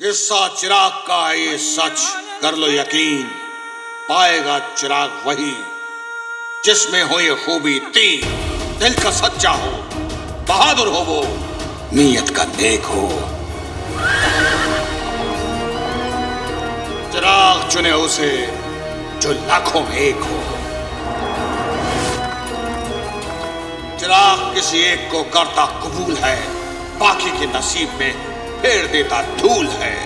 किस्सा चिराग का है ये सच, कर लो यकीन, पाएगा चिराग वही जिसमें हो ये खूबी तीन। दिल का सच्चा हो, बहादुर हो वो, नीयत का नेक हो। चिराग चुने उसे जो लाखों में एक हो। चिराग किसी एक को करता कबूल है, बाकी के नसीब में फेर देता धूल है।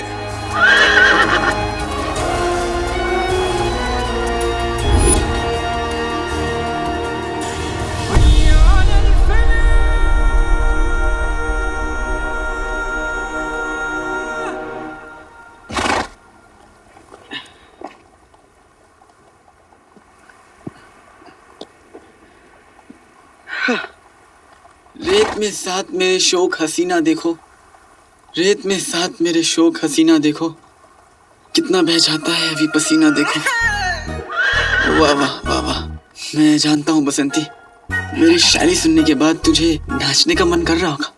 रेत में साथ मेरे शौक हसीना देखो, रेत में साथ मेरे शौक हसीना देखो, कितना बह जाता है अभी पसीना देखो। वाह वाह वाह वाह। मैं जानता हूँ बसंती, मेरी शायरी सुनने के बाद तुझे नाचने का मन कर रहा होगा,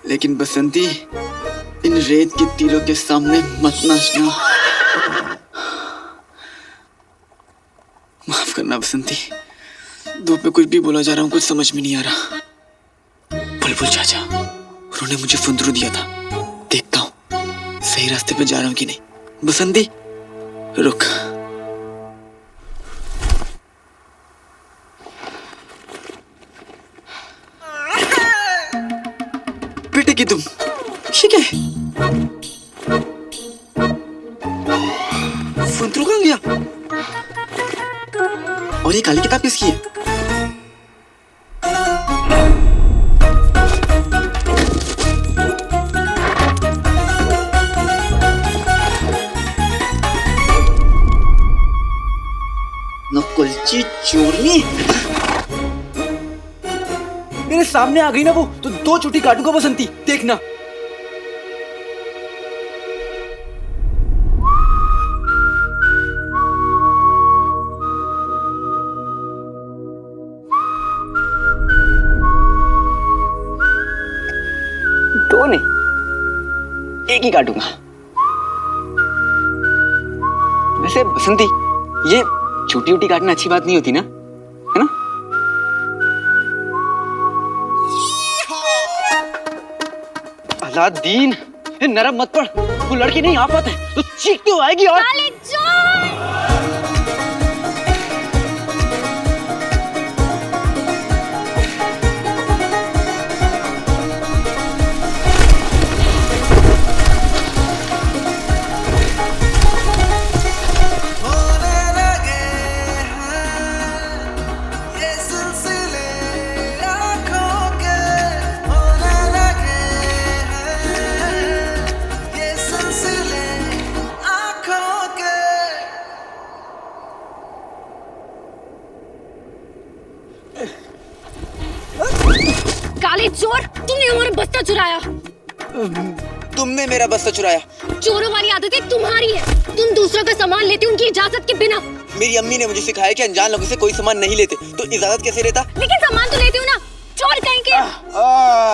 लेकिन बसंती इन रेत के तीरों के सामने मत नाचना। माफ करना बसंती, धूप में कुछ भी बोला जा रहा हूँ, कुछ समझ में नहीं आ रहा। बुलबुल चाचा, उन्होंने मुझे फुंदरू दिया था, देखता हूँ सही रास्ते पे जा रहा हूँ कि नहीं। बसंती रुक। बेटे की तुम ठीक है? फुंदरू कहाँ गया? और ये काली किताब किसकी है? नकुलची चोरनी मेरे सामने आ गई ना वो, तो दो चोटी काटूंगा बसंती, देखना। दो नहीं, एक ही काटूंगा। वैसे बसंती, ये छोटी छोटी काटना अच्छी बात नहीं होती ना, है ना? अलादीन, नरम मत पड़, वो लड़की नहीं आफत है, तो चीखती हुई आएगी और काले चोर, तुमने हमारा बस्ता चुराया। तुमने मेरा बस्ता चुराया। चोरों वाली आदतें तुम्हारी है, तुम दूसरों का सामान लेते उनकी इजाजत के बिना। मेरी अम्मी ने मुझे सिखाया कि अनजान लोगों से कोई सामान नहीं लेते, तो इजाजत कैसे लेता? लेकिन सामान तो लेते हो ना, चोर कहीं के।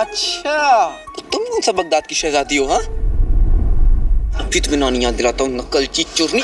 अच्छा, तो तुम कौन सा बगदाद की शहजादी हो? हाँ, अभी तुम्हें नानी याद दिलाता हूँ, नकलची चोरनी।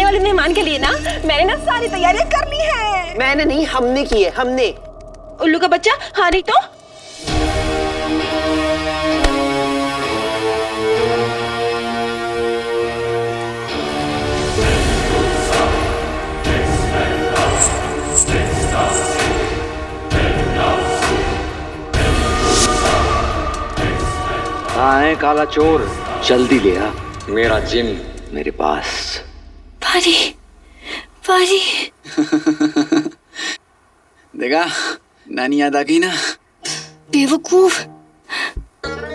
वाले मेहमान के लिए ना मैंने ना सारी तैयारियां कर ली है। मैंने नहीं, हमने की है, हमने। उल्लू का बच्चा, हाँ नहीं तो। कहाँ है काला चोर? जल्दी ले आ, मेरा जिन मेरे पास। पानी पानी। देखा, नानी याद आ गई ना? बेवकूफ,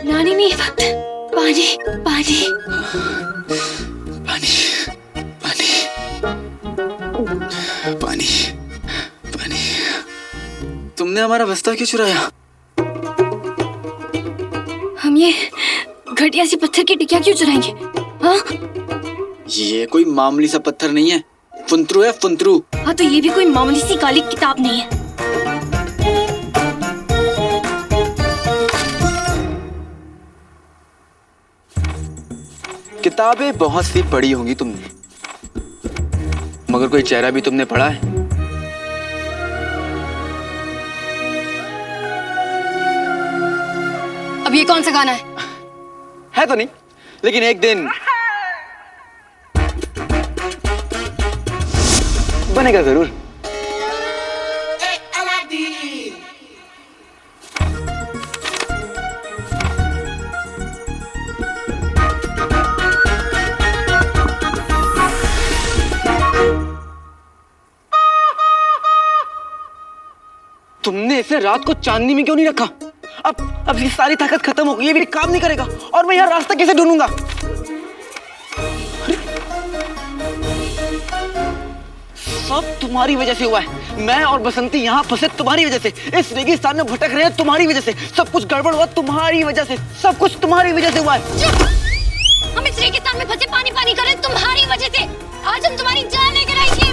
नानी नहीं, पानी पानी पानी पानी पानी पानी। तुमने हमारा बस्ता क्यों चुराया? हम ये घटिया सी पत्थर की टिकिया क्यों चुराएंगे? हाँ, ये कोई मामूली सा पत्थर नहीं है, फुंतरू है, फुंतरू। हाँ तो ये भी कोई मामूली सी काली किताब नहीं है। किताबें बहुत सी पढ़ी होंगी तुमने, मगर कोई चेहरा भी तुमने पढ़ा है? अब ये कौन सा गाना है? है तो नहीं, लेकिन एक दिन बनेगा जरूर। तुमने इसे रात को चांदनी में क्यों नहीं रखा? अब ये सारी ताकत खत्म हो गई, ये भी काम नहीं करेगा और मैं यहाँ रास्ता कैसे ढूंढूंगा? सब तुम्हारी वजह से हुआ है। मैं और बसंती यहाँ फंसे तुम्हारी वजह से, इस रेगिस्तान में भटक रहे हैं तुम्हारी वजह से, सब कुछ गड़बड़ हुआ तुम्हारी वजह से, सब कुछ तुम्हारी वजह से हुआ है। हम इस रेगिस्तान में फंसे पानी पानी कर रहे हैं तुम्हारी वजह से। आज हम तुम्हारी जान लेकर आएंगे।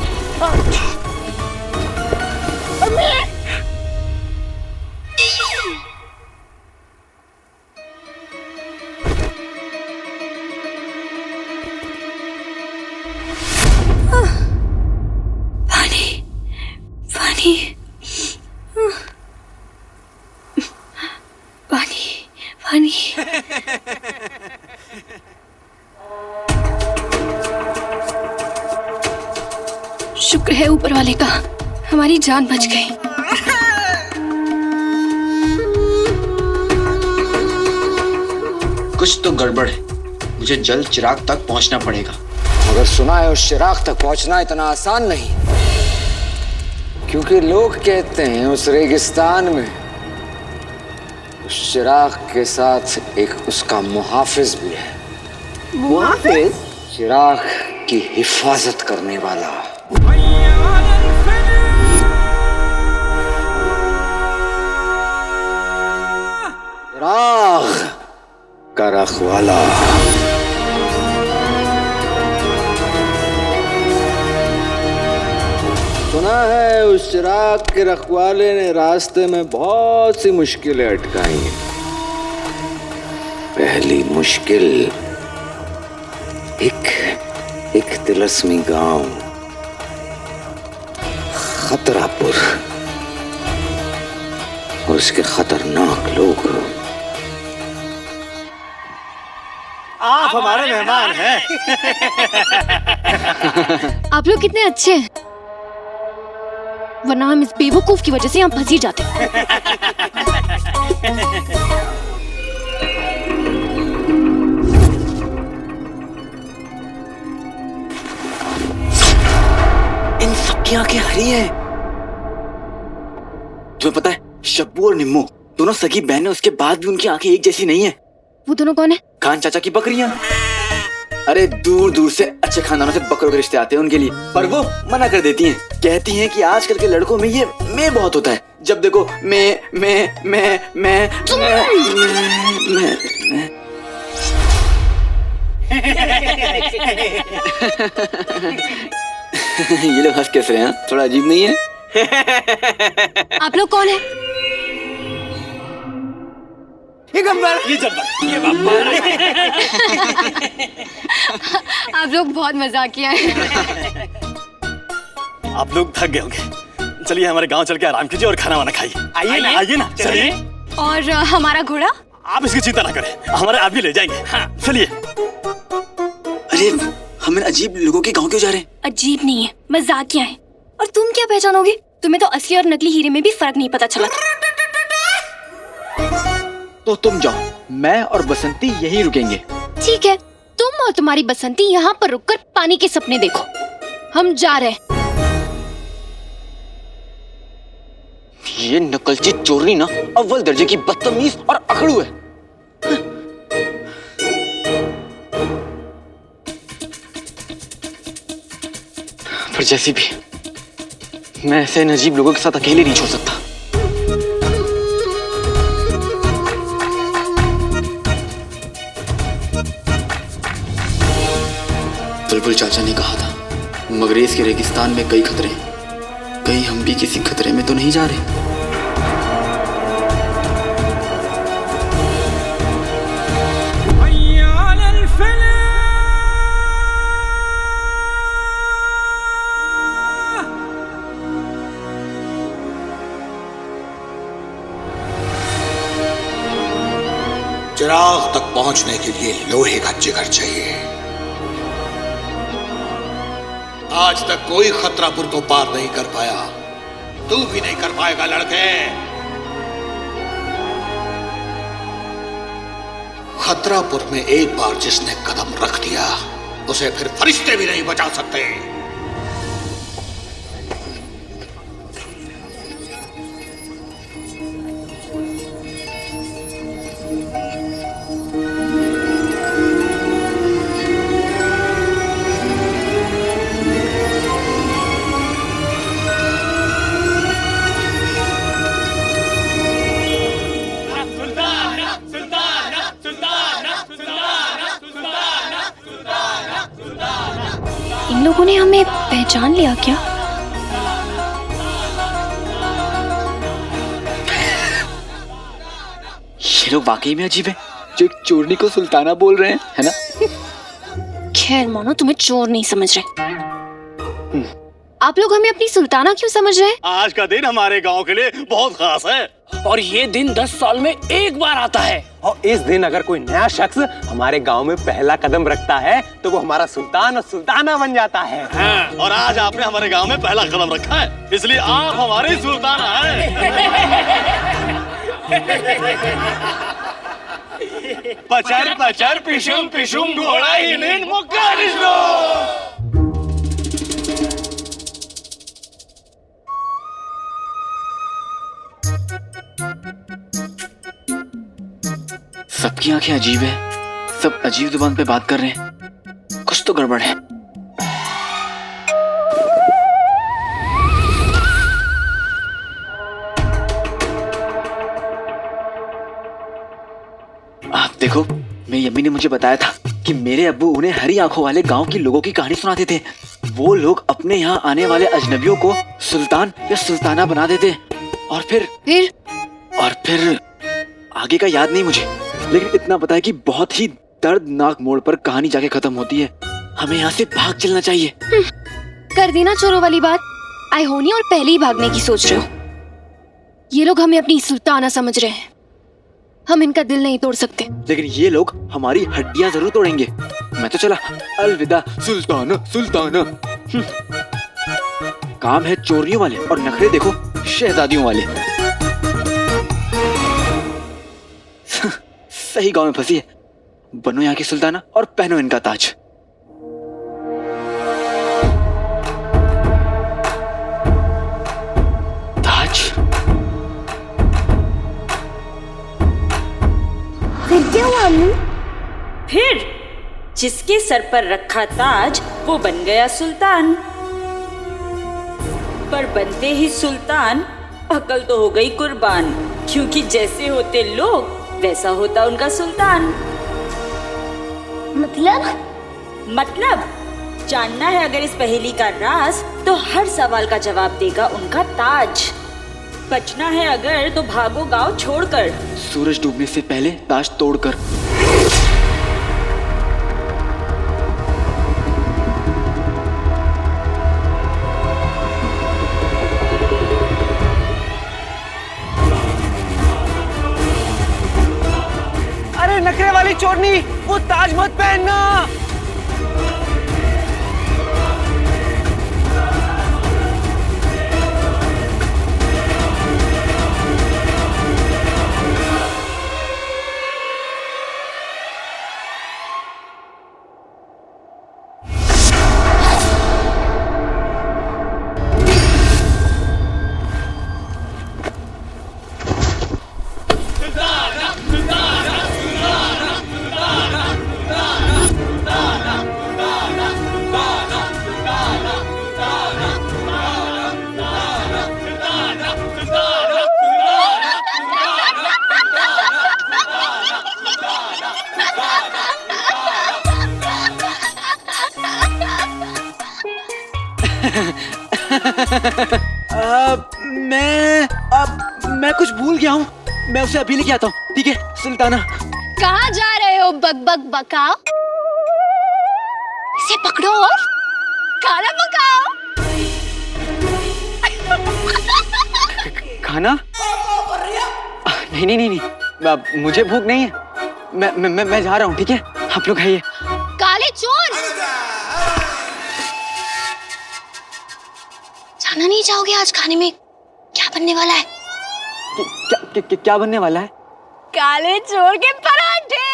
पानी पानी पानी पानी। शुक्र है ऊपर वाले का, हमारी जान बच गई। कुछ तो गड़बड़ है, मुझे जल्द चिराग तक पहुंचना पड़ेगा। मगर सुना है उस चिराग तक पहुंचना इतना आसान नहीं, क्योंकि लोग कहते हैं उस रेगिस्तान में उस चिराग के साथ एक उसका मुहाफिज भी है। मुहाफिज? चिराग की हिफाजत करने वाला। चिराग का रखवाला। सुना है उस चिराग के रखवाले ने रास्ते में बहुत सी मुश्किलें अटकाई हैं। पहली मुश्किल एक तिलस्मी गांव खतरापुर और उसके खतरनाक लोग। आप हमारे मेहमान हैं। आप लोग कितने अच्छे हैं, वरना हम इस बेवकूफ की वजह से यहाँ फंस ही जाते। इन सबकी आंखें हरी हैं। तुम्हें पता है, शब्बू और निम्मू दोनों सगी बहनें, उसके बाद भी उनकी आंखें एक जैसी नहीं है। वो दोनों कौन है? खान चाचा की बकरियां। अरे दूर दूर से अच्छे खानदानों से बकरों के रिश्ते आते हैं उनके लिए, पर वो मना कर देती हैं। कहती हैं कि आजकल के लड़कों में ये मैं बहुत होता है, जब देखो मैं ये लोग हंस कैसे रहे हैं? थोड़ा अजीब नहीं है? आप लोग कौन है? ये गब्बर, ये जब्बर, ये बब्बर। आप लोग बहुत मजाकिया हैं। आप लोग थक गए होंगे, चलिए हमारे गांव चल के आराम कीजिए और खाना वाना खाइए। आइए ना, चलिए। और हमारा घोड़ा? आप इसकी चिंता ना करें, हमारे आप भी ले जाएंगे। हाँ, चलिए। अरे हम इन अजीब लोगों के गांव क्यों जा रहे हैं? अजीब नहीं है, मजाकिया है। और तुम क्या पहचानोगे? तुम्हें तो असली और नकली हीरे में भी फर्क नहीं पता चला। तो तुम जाओ, मैं और बसंती यहीं रुकेंगे। ठीक है, तुम और तुम्हारी बसंती यहाँ पर रुककर पानी के सपने देखो। हम जा रहे हैं। ये नकलची चोरनी ना अव्वल दर्जे की बदतमीज और अकड़ू है। पर जैसी भी, मैं ऐसे नजीब लोगों के साथ अकेले नहीं छोड़ सकता। बुलबुल चाचा ने कहा था, मगरेज के रेगिस्तान में कई खतरे हैं, कहीं हम भी किसी खतरे में तो नहीं जा रहे। चिराग तक पहुंचने के लिए लोहे का जिगर चाहिए। आज तक कोई खतरापुर को पार नहीं कर पाया, तू भी नहीं कर पाएगा लड़के। खतरापुर में एक बार जिसने कदम रख दिया, उसे फिर फरिश्ते भी नहीं बचा सकते। इन लोगों ने हमें पहचान लिया क्या? ये लोग वाकई में अजीब है, जो एक चोरनी को सुल्ताना बोल रहे हैं, है ना? खैर मानो तुम्हें चोर नहीं समझ रहे। आप लोग हमें अपनी सुल्ताना क्यों समझ रहे हैं? आज का दिन हमारे गांव के लिए बहुत खास है और ये दिन 10 साल में एक बार आता है। और इस दिन अगर कोई नया शख्स हमारे गांव में पहला कदम रखता है तो वो हमारा सुल्तान और सुल्ताना बन जाता है। हाँ, और आज आपने हमारे गांव में पहला कदम रखा है, इसलिए आप हमारे सुल्ताना हैं। पचर पचर पिशुम पिशुम घोड़ा हिलिन मुक्कारिशो। सबकी आंखें अजीब है, सब अजीब जुबान पे बात कर रहे हैं, कुछ तो गड़बड़ है। आप देखो, मेरी अम्मी ने मुझे बताया था कि मेरे अब्बू उन्हें हरी आंखों वाले गांव के लोगों की कहानी सुनाते थे। वो लोग अपने यहाँ आने वाले अजनबियों को सुल्तान या सुल्ताना बना देते और फिर आगे का याद नहीं मुझे, लेकिन इतना पता है कि बहुत ही दर्दनाक मोड़ पर कहानी जाके खत्म होती है। हमें यहाँ से भाग चलना चाहिए। कर देना चोरों वाली बात। आई होनी और पहले ही भागने की सोच रहे हो। ये लोग हमें अपनी सुल्ताना समझ रहे हैं, हम इनका दिल नहीं तोड़ सकते। लेकिन ये लोग हमारी हड्डियां जरूर तोड़ेंगे। मैं तो चला, अलविदा सुल्ताना सुल्ताना। काम है चोरियों वाले और नखरे देखो शहजादियों वाले। सही गांव में फंसी है। बनो यहाँ की सुल्ताना और पहनो इनका ताज। ताज? फिर क्या हुआ अम्मी? फिर जिसके सर पर रखा ताज वो बन गया सुल्तान। पर बनते ही सुल्तान अकल तो हो गई कुर्बान, क्योंकि जैसे होते लोग वैसा होता उनका सुल्तान। मतलब जानना है अगर इस पहेली का राज, तो हर सवाल का जवाब देगा उनका ताज। बचना है अगर तो भागो गांव छोड़कर। सूरज डूबने से पहले ताश तोड़कर। अरे नखरे वाली चोरनी, वो ताज मत पहनना। मैं कुछ भूल गया हूँ। मैं उसे अभी लेके आता हूँ, ठीक है सुल्ताना? कहाँ जा रहे हो बक बकाओ? इसे पकड़ो और खाना पकाओ। खाना? नहीं, मुझे भूख नहीं है। मैं जा रहा हूँ, ठीक है? आप लोग खाइए। काले चोर, जाना नहीं चाहोगे आज खाने में क्या बनने वाला है? क्या बनने वाला है? काले चोर के पराठे।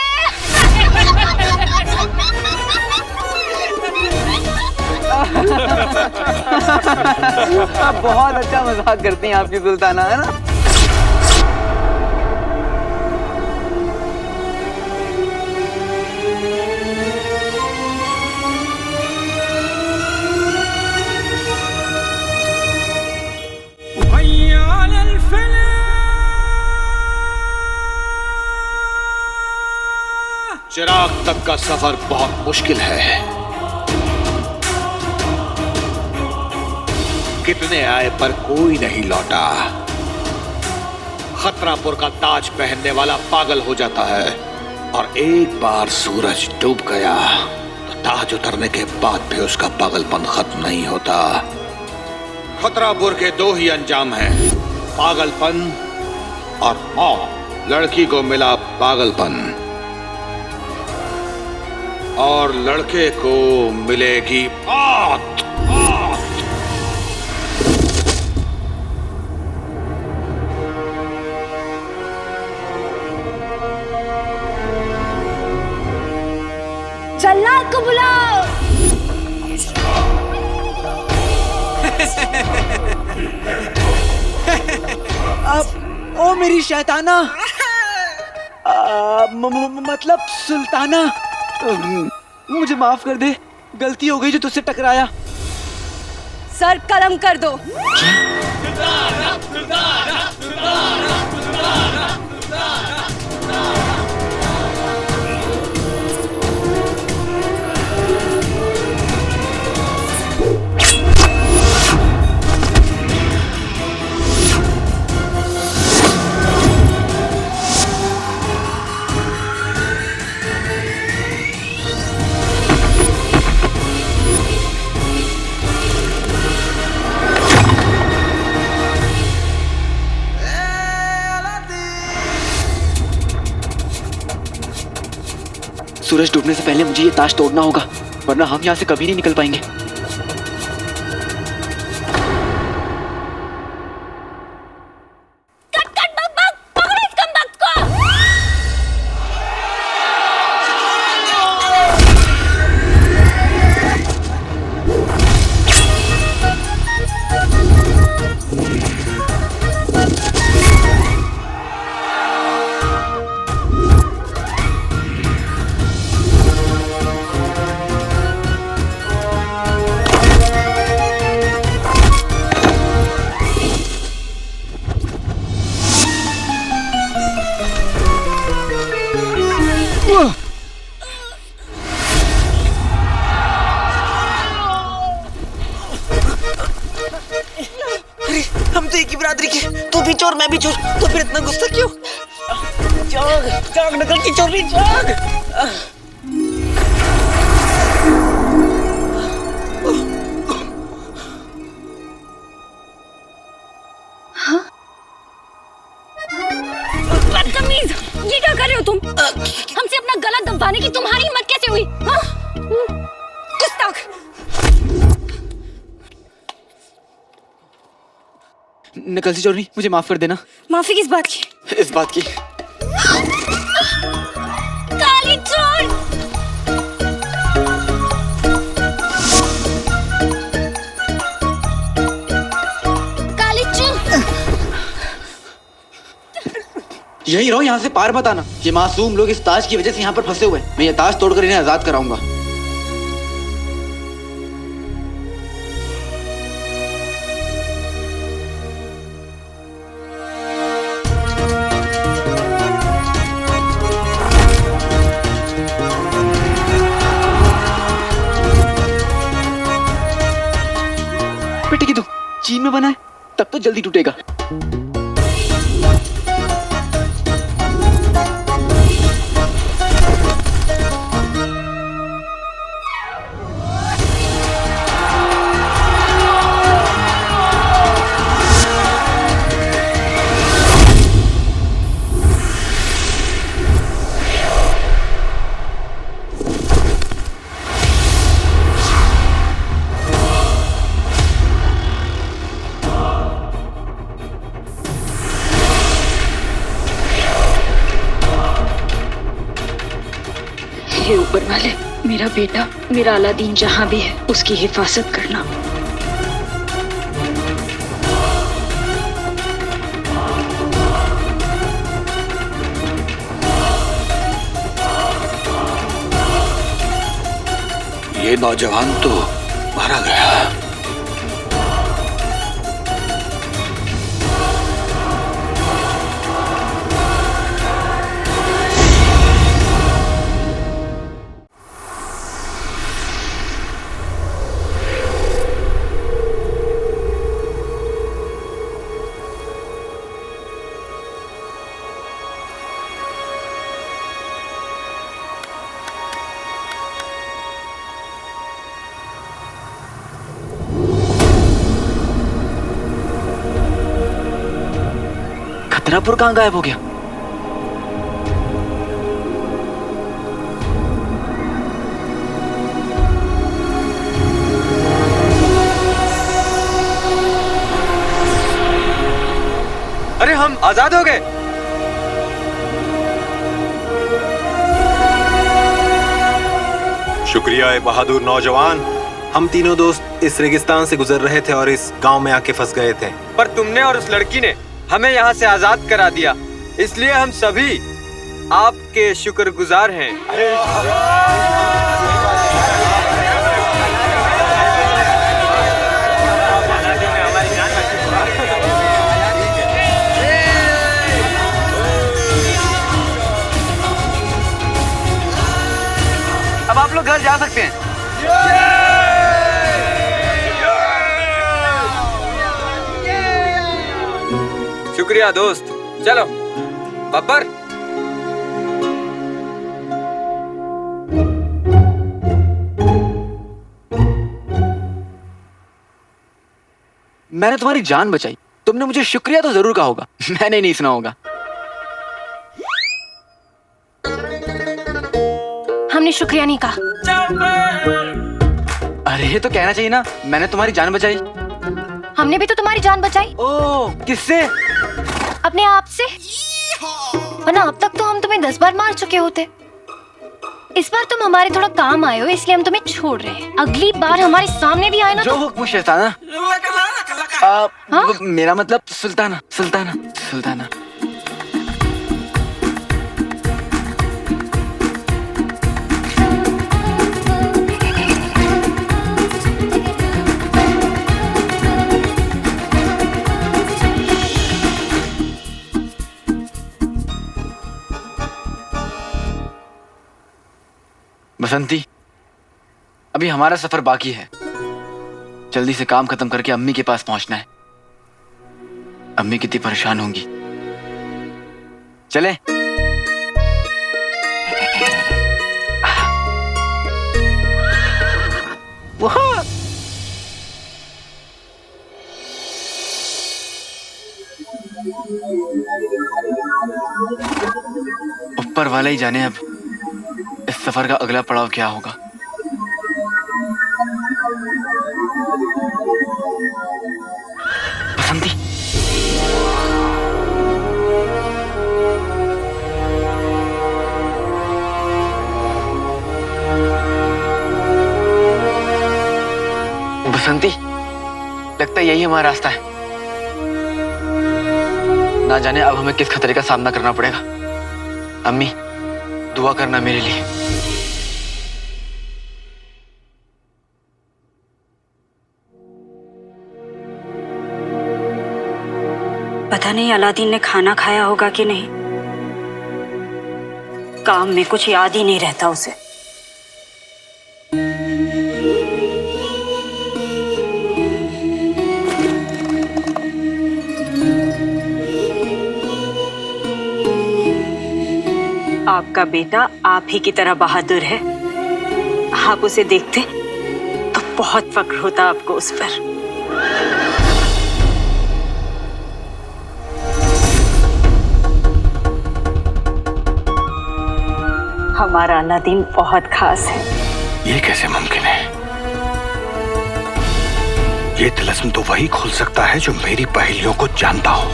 बहुत अच्छा मजाक करती हैं आपकी सुल्ताना, है ना? चिराग तक का सफर बहुत मुश्किल है। कितने आए पर कोई नहीं लौटा। खतरापुर का ताज पहनने वाला पागल हो जाता है और एक बार सूरज डूब गया तो ताज उतरने के बाद भी उसका पागलपन खत्म नहीं होता। खतरापुर के दो ही अंजाम हैं, पागलपन और मौत। लड़की को मिला पागलपन और लड़के को मिलेगी मौत। जल्लाद को बुलाओ। अब ओ मेरी शैताना, मतलब सुल्ताना, मुझे माफ कर दे, गलती हो गई जो तुझसे टकराया। सर कलम कर दो। सूरज डूबने से पहले मुझे ये ताश तोड़ना होगा, वरना हम यहाँ से कभी नहीं निकल पाएंगे। तो एक ही बिरादरी की, तू भी चोर मैं भी चोर, तो फिर इतना गुस्सा क्यों? जाग जाग नकल की चोरी जाग। बदतमीज, ये क्या कर रहे हो तुम? हमसे अपना गला दबाने की तुम्हारी हिम्मत कैसे हुई? हाँ? गुस्ताख। नकल सी चोरनी, मुझे माफ कर देना। माफी किस बात की? इस बात की। काली चोर! काली चोर! यही रहो, यहाँ से पार मत आना। ये मासूम लोग इस ताज की वजह से यहाँ पर फंसे हुए हैं। मैं ये ताज तोड़कर इन्हें आजाद कराऊंगा। बेटे की तू चीन में बना है, तब तो जल्दी टूटेगा। हे ऊपर वाले, मेरा बेटा, मेरा अलादीन जहाँ भी है उसकी हिफाजत करना। ये नौजवान तो मारा गया। खतरापुर कहाँ गायब हो गया? अरे हम आजाद हो गए। शुक्रिया ए बहादुर नौजवान। हम तीनों दोस्त इस रेगिस्तान से गुजर रहे थे और इस गांव में आके फंस गए थे, पर तुमने और उस लड़की ने हमें यहाँ से आजाद करा दिया, इसलिए हम सभी आपके शुक्रगुजार हैं। अब आप लोग घर जा सकते हैं। शुक्रिया दोस्त, चलो बब्बर। मैंने तुम्हारी जान बचाई, तुमने मुझे शुक्रिया तो जरूर कहा होगा, मैंने नहीं सुना होगा। हमने शुक्रिया नहीं कहा। अरे तो कहना चाहिए ना, मैंने तुम्हारी जान बचाई। हमने भी तो तुम्हारी जान बचाई। ओह, किससे? अपने आप से। वरना अब तक तो हम तुम्हें 10 बार मार चुके होते। इस बार तुम हमारे थोड़ा काम आए हो, इसलिए हम तुम्हें छोड़ रहे हैं। अगली बार हमारे सामने भी आए ना जो तो... हुक्म शैताना। मेरा मतलब सुल्ताना, सुल्ताना, सुल्ताना। बसंती, अभी हमारा सफर बाकी है। जल्दी से काम खत्म करके अम्मी के पास पहुंचना है। अम्मी कितनी परेशान होंगी। चले। ऊपर वाला ही जाने अब इस सफर का अगला पड़ाव क्या होगा। बसंती, बसंती, लगता है यही हमारा रास्ता है। ना जाने अब हमें किस खतरे का सामना करना पड़ेगा। अम्मी, दुआ करना मेरे लिए। पता नहीं अलादीन ने खाना खाया होगा कि नहीं। काम में कुछ याद ही नहीं रहता उसे। आपका बेटा आप ही की तरह बहादुर है। आप उसे देखते तो बहुत फक्र होता आपको उस पर। हमारा अलादीन बहुत खास है। ये कैसे मुमकिन है? ये तिलस्म तो वही खोल सकता है जो मेरी पहेलियों को जानता हो।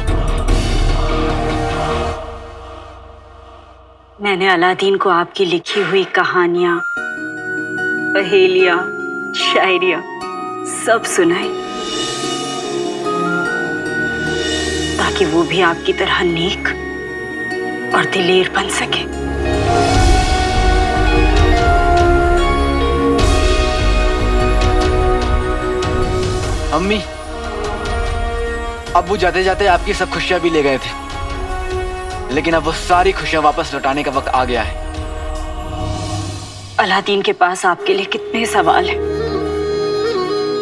मैंने अलादीन को आपकी लिखी हुई कहानियां, पहेलियां, शायरियां सब सुनाई, ताकि वो भी आपकी तरह नेक और दिलेर बन सके। अम्मी, अब्बू जाते जाते आपकी सब खुशियां भी ले गए थे, लेकिन अब वो सारी खुशियां वापस लौटाने का वक्त आ गया है। अलादीन के पास आपके लिए कितने सवाल हैं।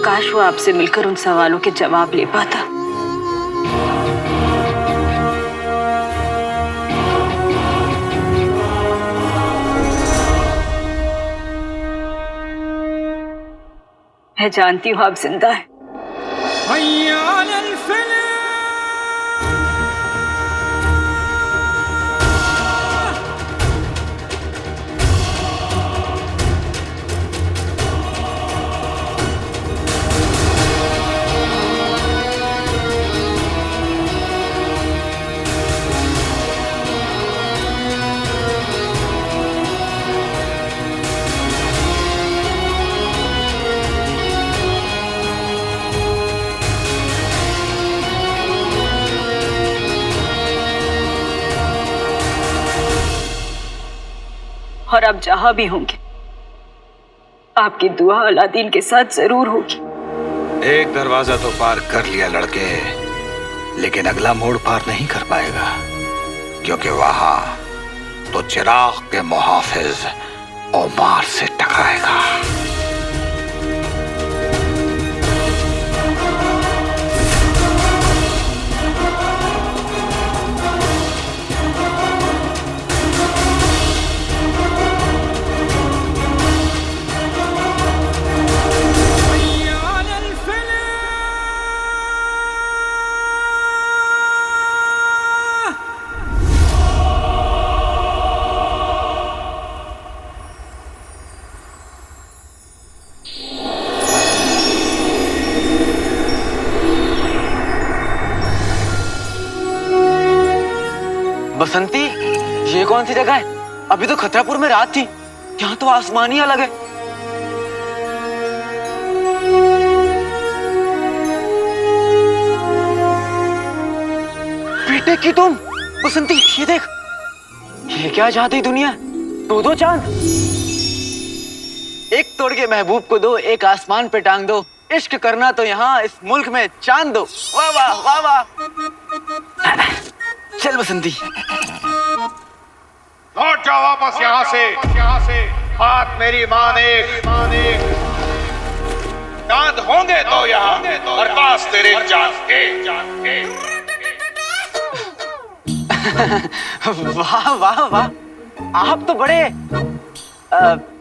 काश वो आपसे मिलकर उन सवालों के जवाब ले पाता। मैं जानती हूँ आप जिंदा हैं। और आप जहां भी होंगे, आपकी दुआ अलादीन के साथ जरूर होगी। एक दरवाजा तो पार कर लिया लड़के, लेकिन अगला मोड़ पार नहीं कर पाएगा, क्योंकि वहां तो चिराग के मुहाफिज ओमार से टकराएगा। बसंती, ये कौन सी जगह है? अभी तो खतरापुर में रात थी, यहाँ तो आसमान ही अलग है। बेटे की तुम, बसंती ये देख, ये क्या चाहती दुनिया? दो चांद, एक तोड़ के महबूब को दो, एक आसमान पे टांग दो। इश्क करना तो यहाँ इस मुल्क में चांद दो। वाह वाह वाह वाह। चल बसंती, लौट जाओ वापस यहाँ से। बात मेरी माने, चांद होंगे तो यहाँ, और पास तेरे चांद के। वाह वाह वाह, आप तो बड़े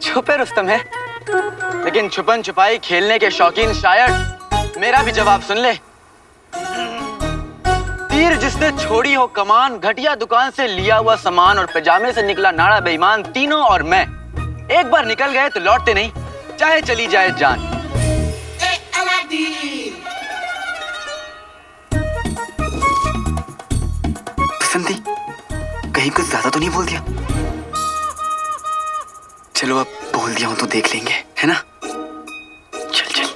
छुपे रुस्तम है। लेकिन छुपन छुपाई खेलने के शौकीन शायर, मेरा भी जवाब सुन ले। तीर जिसने छोड़ी हो कमान, घटिया दुकान से लिया हुआ सामान और पैजामे से निकला नाड़ा बेईमान, तीनों और मैं एक बार निकल गए तो लौटते नहीं, चाहे चली जाए जान। बसंती, कहीं कुछ ज्यादा तो नहीं बोल दिया? चलो अब बोल दिया हूं तो देख लेंगे, है ना? चल चल।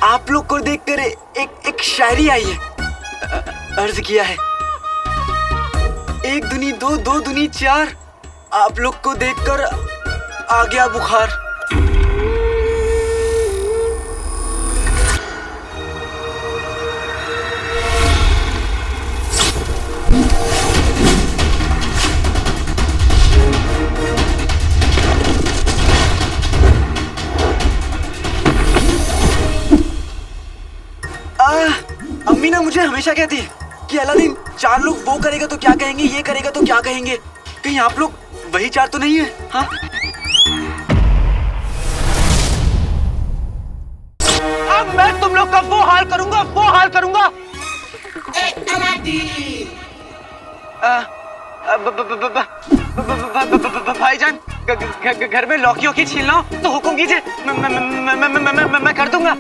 आप लोग को देखकर एक शायरी आई है। अर्ज किया है, एक दुनी दो, दो दुनी चार, आप लोग को देखकर आ गया बुखार। अम्मी ना मुझे हमेशा कहती है कि अलादीन, चार लोग वो करेगा तो क्या कहेंगे, ये करेगा तो क्या कहेंगे। कहीं आप लोग वही चार तो नहीं है? हाँ, अब मैं तुम लोग का वो हाल करूंगा, वो हाल करूंगा। भाईजान, घर में लौकियों की छीलना हो तो हुक्म कीजिए, मैं कर दूंगा।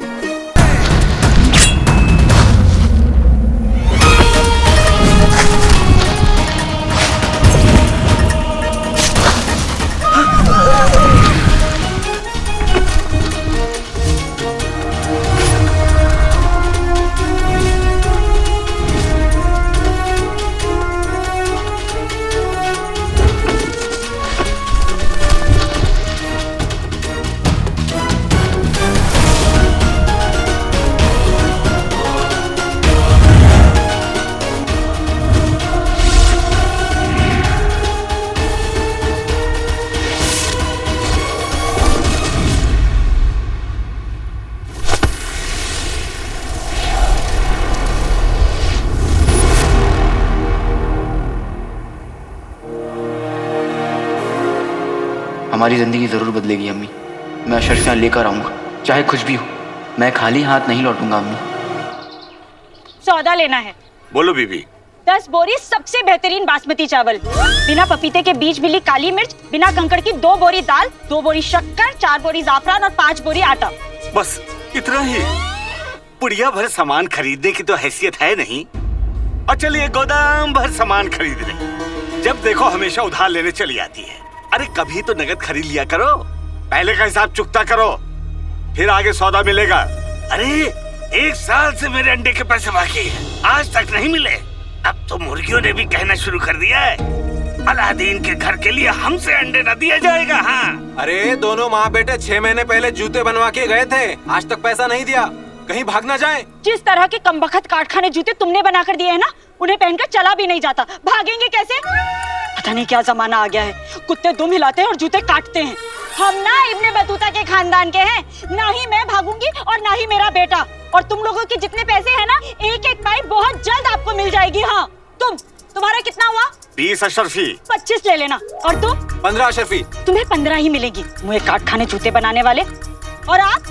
हमारी जिंदगी जरूर बदलेगी अम्मी। मैं अशरफियाँ लेकर आऊंगा, चाहे कुछ भी हो। मैं खाली हाथ नहीं लौटूंगा अम्मी। सौदा लेना है। बोलो बीबी। 10 बोरी सबसे बेहतरीन बासमती चावल, बिना पपीते के बीज मिली काली मिर्च, बिना कंकड़ की 2 बोरी दाल, 2 बोरी शक्कर, 4 बोरी जाफरान और 5 बोरी आटा। बस इतना ही? पुड़िया भर सामान खरीदने की तो हैसियत है नहीं, और चलिए गोदाम भर सामान खरीद ले। जब देखो हमेशा उधार लेने चली आती है। अरे कभी तो नगद खरीद लिया करो, पहले का हिसाब चुकता करो, फिर आगे सौदा मिलेगा। अरे 1 साल से मेरे अंडे के पैसे बाकी है, आज तक नहीं मिले। अब तो मुर्गियों ने भी कहना शुरू कर दिया है, अलादीन के घर के लिए हमसे अंडे न दिया जाएगा। हाँ, अरे दोनों माँ बेटे 6 महीने पहले जूते बनवा के गए थे, आज तक पैसा नहीं दिया, कहीं भाग ना जाए। जिस तरह के कमबख्त कारखाने जूते तुमने बनाकर दिए हैं ना, उन्हें पहनकर चला भी नहीं जाता, भागेंगे कैसे? पता नहीं क्या जमाना आ गया है, कुत्ते दुम हिलाते हैं और जूते काटते हैं। हम ना इब्ने बतूता के खानदान के हैं, ना ही मैं भागूंगी और ना ही मेरा बेटा। और तुम लोगों के जितने पैसे हैं ना, एक एक पाई बहुत जल्द आपको मिल जाएगी। हाँ, तुम्हारा कितना हुआ? 20 अशरफी। 25 ले लेना। और तुम? 15 अशरफी। तुम्हें 15 ही मिलेगी, मुझे काट खाने जूते बनाने वाले। और आप?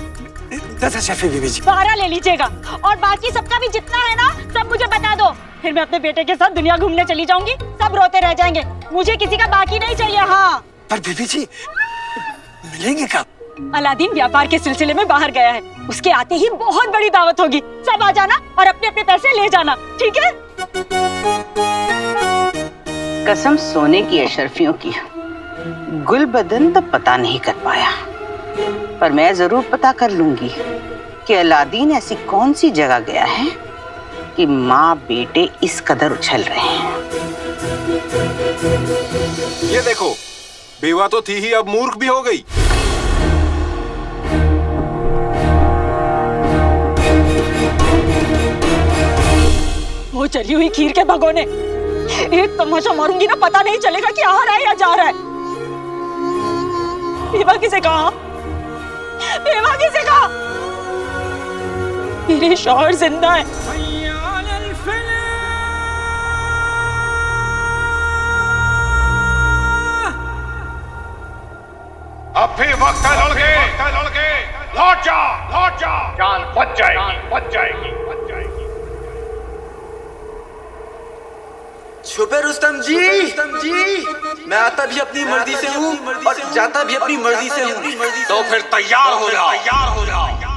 10 अशरफी बीबी जी। 12 ले लीजिएगा। और बाकी सबका भी जितना है ना, सब मुझे बता दो, फिर मैं अपने बेटे के साथ दुनिया घूमने चली जाऊंगी। सब रोते रह जाएंगे, मुझे किसी का बाकी नहीं चाहिए। हाँ, पर बीबी जी मिलेंगे कब? अलादीन व्यापार के सिलसिले में बाहर गया है, उसके आते ही बहुत बड़ी दावत होगी। सब आ जाना और अपने अपने पैसे ले जाना, ठीक है? कसम सोने की अशरफियों की, गुलबदन तो पता नहीं कर पाया, पर मैं जरूर पता कर लूंगी कि अलादीन ऐसी कौन सी जगह गया है कि माँ बेटे इस कदर उछल रहे हैं। ये देखो, बेवा तो थी ही, अब मूर्ख भी हो गई। वो चली हुई खीर के भगोने, एक तमाशा मारूंगी ना, पता नहीं चलेगा कि आ रहा है या जा रहा है। बेवा किसे कहा? बेवा किसे कहा? मेरे शौहर जिंदा है। अब भी वक्त है लड़के, लौट जा, जान बच जाएगी। छुपे रुस्तम जी, मैं आता भी अपनी मर्जी से हूँ और जाता भी अपनी मर्जी से हूँ। तो फिर तैयार हो जाओ।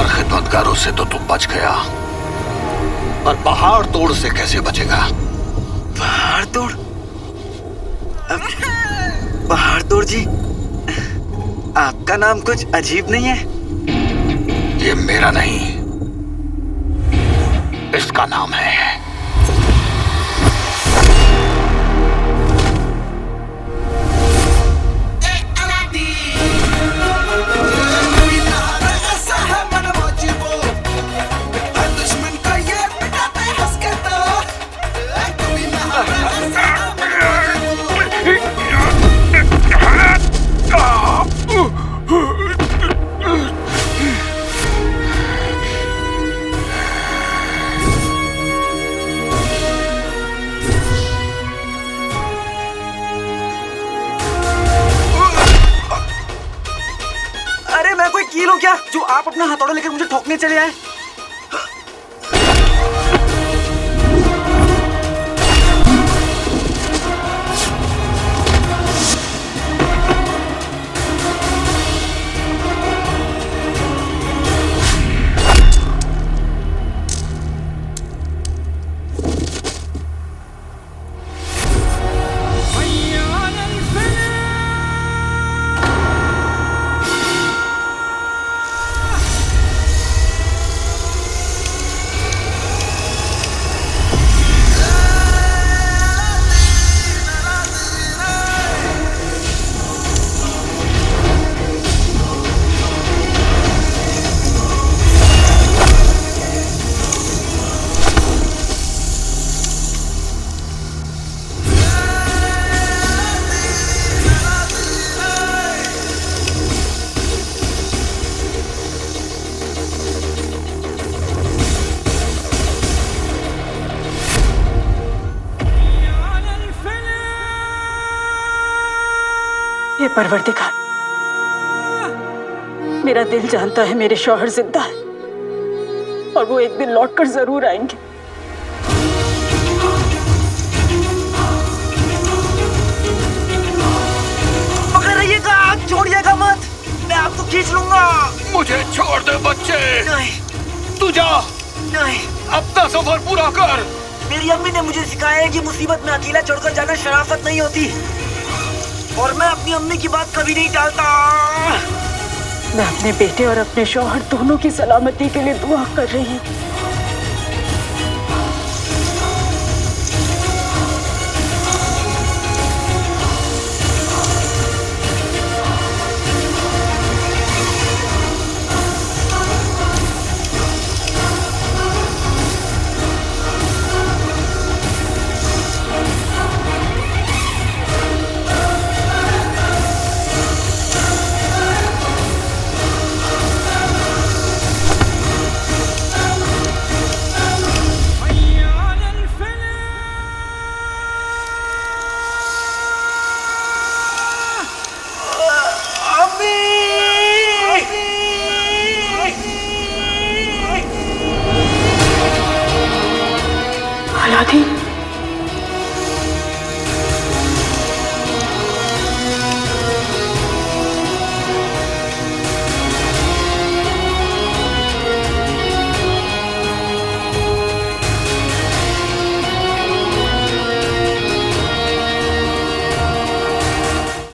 खिदमतगारों से तो तू बच गया, पर पहाड़ तोड़ से कैसे बचेगा? पहाड़ तोड़? पहाड़ तोड़ जी, आपका नाम कुछ अजीब नहीं है? ये मेरा नहीं, इसका नाम है। कील हो क्या जो आप अपना हथौड़ा लेकर मुझे ठोकने चले आए? परवरदिगार, मेरा दिल जानता है मेरे शौहर जिंदा है और वो एक दिन लौटकर जरूर आएंगे। पकड़ रहिएगा, छोड़िएगा मत, मैं आपको खींच लूंगा। मुझे छोड़ दे बच्चे। नहीं, तू जा, नहीं, अपना सफर पूरा कर। मेरी अम्मी ने मुझे सिखाया है कि मुसीबत में अकेला छोड़कर जाना शराफत नहीं होती, और मैं अपनी अम्मी की बात कभी नहीं टालता। मैं अपने बेटे और अपने शौहर दोनों की सलामती के लिए दुआ कर रही हूँ।